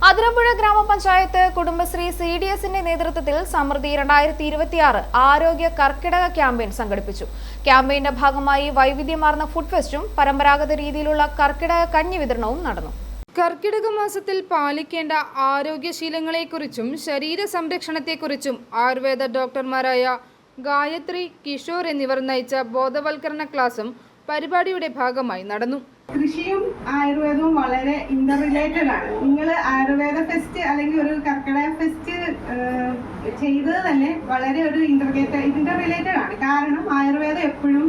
അതിരമ്പുഴ ഗ്രാമപഞ്ചായത്ത് കുടുംബശ്രീ CDSന്റെ നേതൃത്വത്തിൽ സമൃദ്ധി 2026 ആരോഗ്യ കർക്കിടക ക്യാമ്പയിൻ സംഘടിപ്പിച്ചു. ക്യാമ്പയിന്റെ ഭാഗമായി വൈവിധ്യമാർന്ന ഫുഡ് ഫെസ്റ്റും പരമ്പരാഗത രീതിയിലുള്ള കർക്കിടക കഞ്ഞി വിതരണവും നടന്നു. കർക്കിടക മാസത്തിൽ പാലിക്കേണ്ട ആരോഗ്യശീലങ്ങളെക്കുറിച്ചും ശരീര സംരക്ഷണത്തെക്കുറിച്ചും ആയുർവേദ ഡോക്ടർമാരായ ഗായത്രി, കിഷോർ എന്നിവർ നയിച്ച ബോധവൽക്കരണ ക്ലാസും പരിപാടിയുടെ ഭാഗമായി നടന്നു. കൃഷിയും ആയുർവേദവും വളരെ ഇന്റർ റിലേറ്റഡ് ആണ്. നിങ്ങൾ ആയുർവേദ ഫെസ്റ്റ് അല്ലെങ്കിൽ ഒരു കർക്കിടക ഫെസ്റ്റ് ചെയ്തത് തന്നെ വളരെ ഒരു ഇന്റർ റിലേറ്റഡ് ആണ്. കാരണം ആയുർവേദം എപ്പോഴും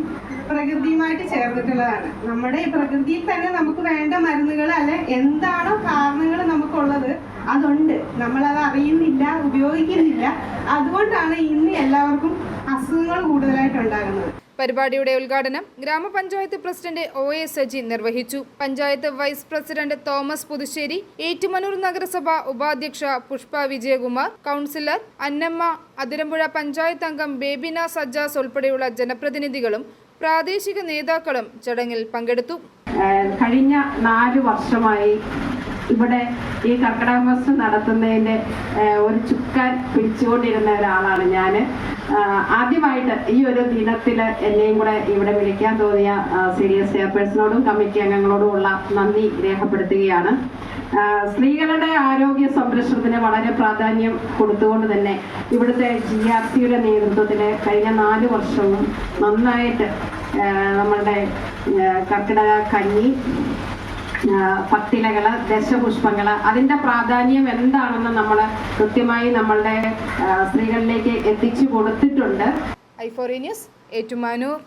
പ്രകൃതിയുമായിട്ട് ചേർന്നിട്ടുള്ളതാണ്. നമ്മുടെ ഈ പ്രകൃതിയിൽ തന്നെ നമുക്ക് വേണ്ട മരുന്നുകൾ അല്ലെ എന്താണോ കാരണങ്ങൾ നമുക്കുള്ളത് അതുണ്ട്, നമ്മളത് അറിയുന്നില്ല, ഉപയോഗിക്കുന്നില്ല. അതുകൊണ്ടാണ് ഇന്ന് എല്ലാവർക്കും അസുഖങ്ങൾ കൂടുതലായിട്ട് ഉണ്ടാകുന്നത്. പരിപാടിയുടെ ഉദ്ഘാടനം ഗ്രാമപഞ്ചായത്ത് പ്രസിഡന്റ് OA സജി നിർവഹിച്ചു. Panchayat vice president Thomas Puthussery, Ettumanoor നഗരസഭ ഉപാധ്യക്ഷ പുഷ്പ വിജയകുമാർ, കൗൺസിലർ അന്നമ്മ, അതിരമ്പുഴ പഞ്ചായത്ത് അംഗം ബേബിന സജ്ജാസ് ഉൾപ്പെടെയുള്ള ജനപ്രതിനിധികളും പ്രാദേശിക നേതാക്കളും ചടങ്ങിൽ പങ്കെടുത്തു. കഴിഞ്ഞ 4 വർഷമായി ഇവിടെ ഈ കർക്കിടക മാസം നടത്തുന്നതിൻ്റെ ഒരു ചുക്കാൻ പിടിച്ചുകൊണ്ടിരുന്ന ഒരാളാണ് ഞാൻ. ആദ്യമായിട്ട് ഈ ഒരു ദിനത്തിൽ എന്നെയും കൂടെ ഇവിടെ വിളിക്കാൻ തോന്നിയ CDS ചെയർപേഴ്സണോടും കമ്മിറ്റി അംഗങ്ങളോടുമുള്ള നന്ദി രേഖപ്പെടുത്തുകയാണ്. സ്ത്രീകളുടെ ആരോഗ്യ സംരക്ഷണത്തിന് വളരെ പ്രാധാന്യം കൊടുത്തുകൊണ്ട് തന്നെ ഇവിടുത്തെ GRCയുടെ നേതൃത്വത്തിൽ കഴിഞ്ഞ 4 വർഷവും നന്നായിട്ട് നമ്മളുടെ കർക്കിടക കഞ്ഞി, പത്തിലകള്, ദശപുഷ്പങ്ങള്, അതിന്റെ പ്രാധാന്യം എന്താണെന്ന് നമ്മൾ കൃത്യമായി നമ്മളുടെ സ്ത്രീകളിലേക്ക് എത്തിച്ചു കൊടുത്തിട്ടുണ്ട്. i4 news, Ettumanoor.